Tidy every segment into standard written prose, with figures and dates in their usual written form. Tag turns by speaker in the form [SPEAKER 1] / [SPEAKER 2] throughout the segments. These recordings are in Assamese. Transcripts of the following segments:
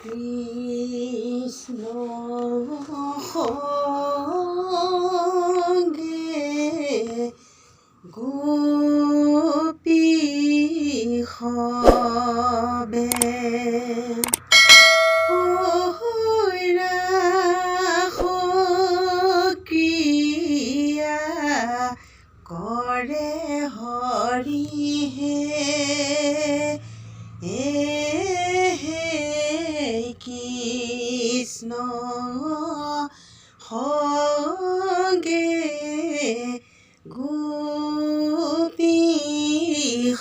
[SPEAKER 1] কৃষ্ণ সংগে গোপী সবে ক্ৰিয়া কৰে হৰিহে কৃষ্ণ সংগে গোপী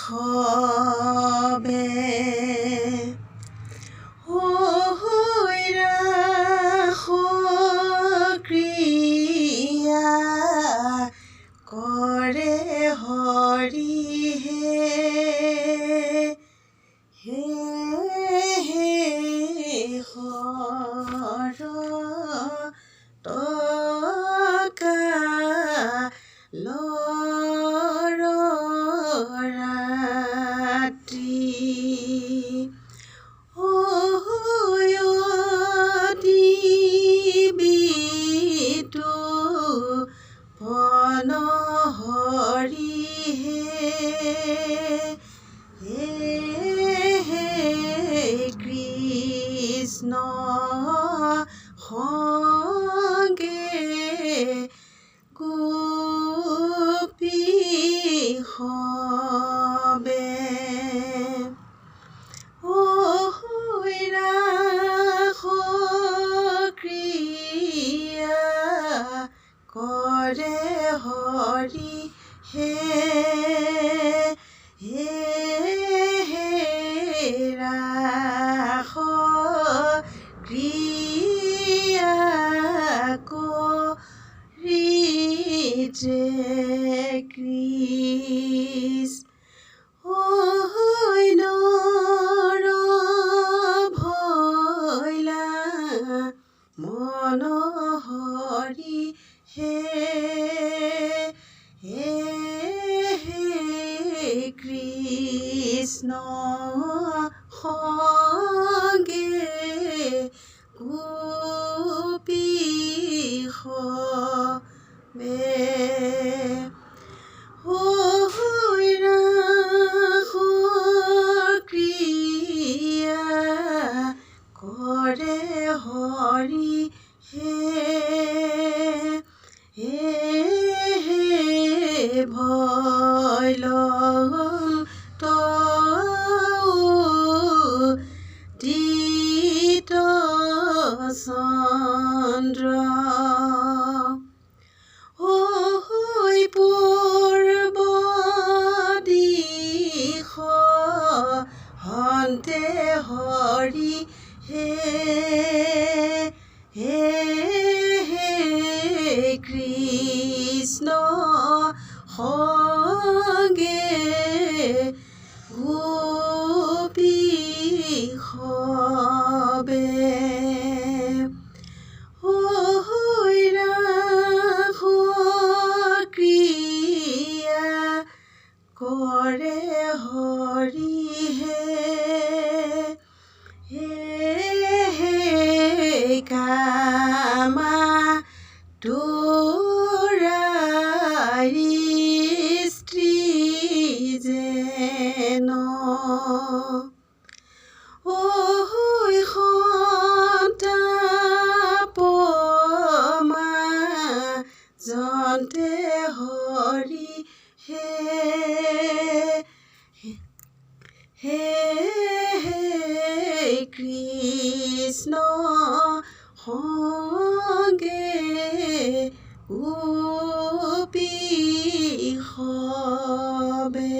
[SPEAKER 1] সবে ক্ৰিয়া কৰে হৰিহে কৃষ্ণ সংগে গোপী সবে ক্ৰিয়া কৰে হৰি ৰাস ক্ৰিয়া কৰি যে কৃষ্ণ নৰ ভৈলা মন হৰি কৃষ্ণ সংগে গোপী সবে ক্ৰিয়া কৰে হৰি ভৈল দিত চন্দ্ৰ পূৰ্ব দিশ হন্তে হৰি কৃষ্ণ সংগে গোপী সবে ক্ৰিয়া কৰে হৰিহে কামা তোৰাৰি স্ত্ৰী যেন সন্তাপ মাজন্তে হৰি কৃষ্ণ সংগে গোপী সবে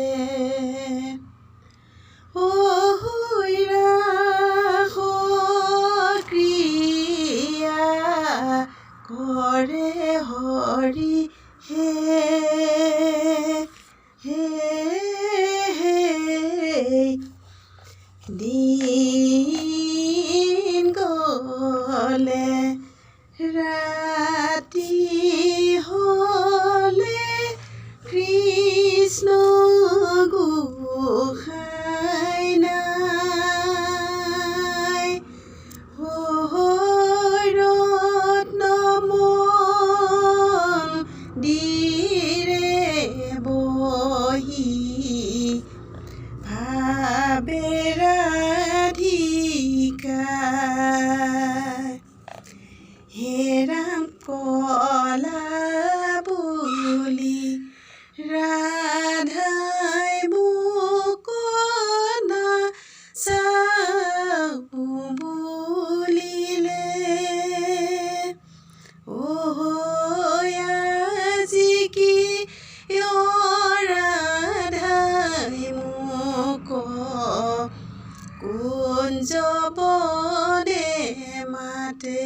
[SPEAKER 1] ক্ৰিয়া কৰে হৰি দিন গলে ৰাতি হলে কৃষ্ণ গোসাই নাই বহি ভাবে ৰাধিকা হে ৰাম কলা বুলি ৰাধাই মোক নাচাও বুলিলে আজি কি ৰাধাই মোক কুঞ্জ বনে মাতে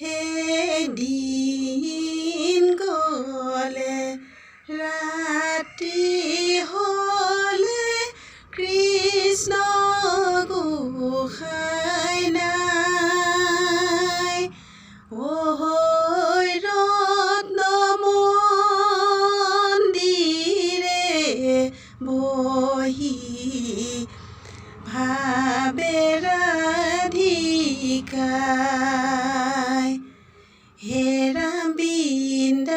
[SPEAKER 1] হে দিন গ'লে ৰাতি হ'লে কৃষ্ণ গোসাঁই নাই ৰত্ন মন্দিৰে বহি ভাবে ৰাধিকাই হে ৰাম বৃন্দাবন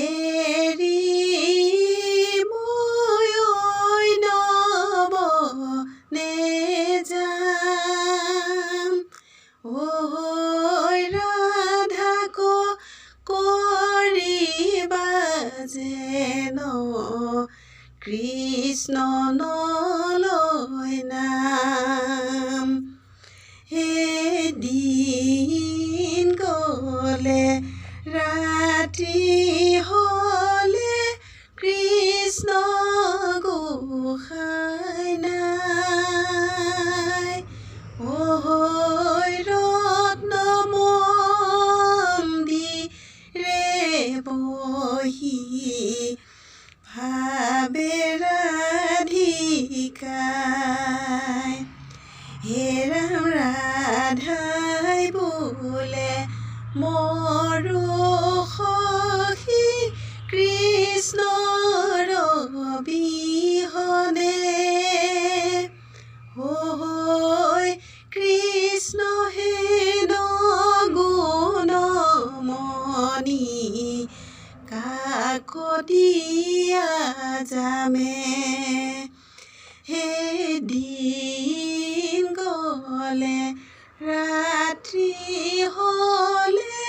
[SPEAKER 1] এৰি মই নবনে যাম ৰাধাক কৰিবা যেন কৃষ্ণ নলয় নাম হে দিন গ'লে ৰাতি হ'লে কৃষ্ণ গোসাঁই নাই ৰত্ন মন্দিৰে বহি ভাবে ৰাধিকাই হে ৰাম ৰাধাই বোলে মৰো সখী কৃষ্ণৰ বিহনে কৃষ্ণ হেন গুণমণি কাকতীয়া যামে হে দিন গ'লে ৰাতি হ'লে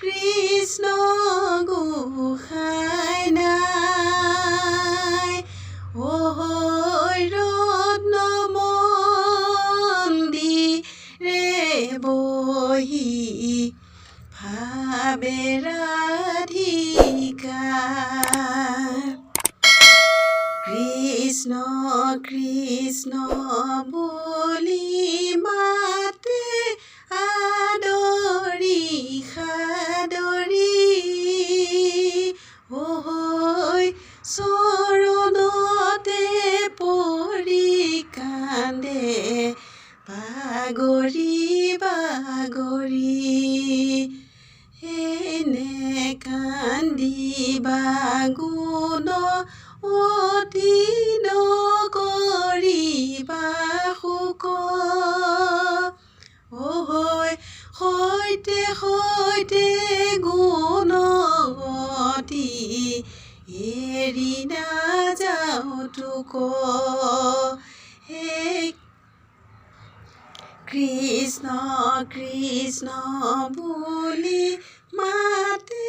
[SPEAKER 1] কৃষ্ণ গোসাঁই নাই ৰত্ন মন্দিৰে বহি ভাবে ৰাধিকা কৃষ্ণ কৃষ্ণ বুলি মাতে আদৰি সাদৰি চৰণতে পৰি কান্দে বাগৰি বাগৰি এনে কান্দিবা গুণ অতি নকৰিবা শোক সৈতে সৈতে গুণৱতী এৰি নাযাওঁ তোক হে কৃষ্ণ কৃষ্ণ বুলি মাতে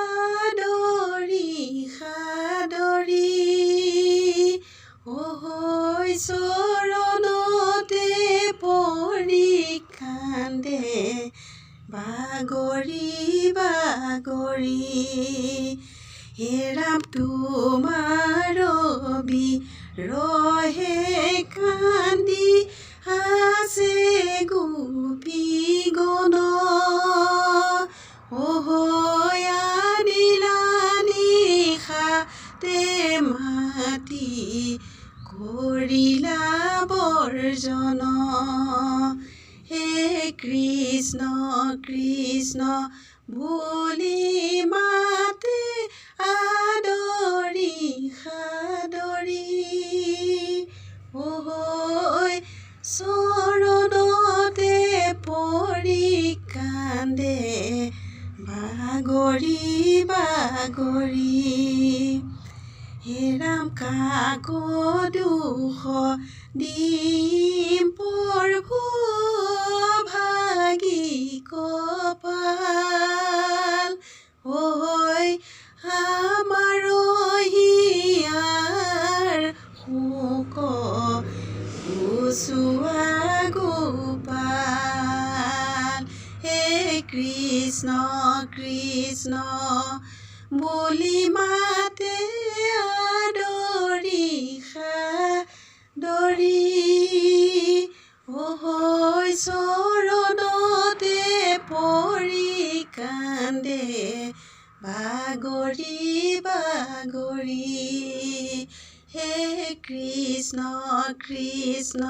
[SPEAKER 1] আদৰি সাদৰি চৰণতে পৰি কান্দে বাগৰি বাগৰি হে ৰাম তোমাৰ বিৰহে কান্দি আছে গোপী গণ আনিলা নিশাতে মাতি কৰিলা বৰ্জন হে কৃষ্ণ কৃষ্ণ বুলি মাতে আদৰি সাদৰি চৰণতে পৰি কান্দে বাগৰি বাগৰি বাগৰি হেৰাম কাকদুষ দিম প্ৰভু ভাগি কপাল ঐ আমাৰ হিয়াৰ শোক গুচোৱা গোপাল হে কৃষ্ণ কৃষ্ণ বুলি মাতে আদৰি সাদৰি চৰণতে পৰি কান্দে বাগৰি বাগৰি হে কৃষ্ণ কৃষ্ণ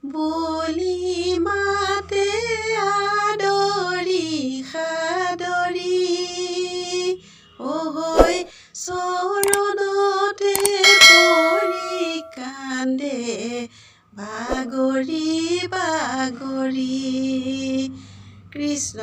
[SPEAKER 1] বুলি মাতে আদৰি সাদৰি চৰণতে পৰি কান্দে বাগৰি বাগৰি কৃষ্ণ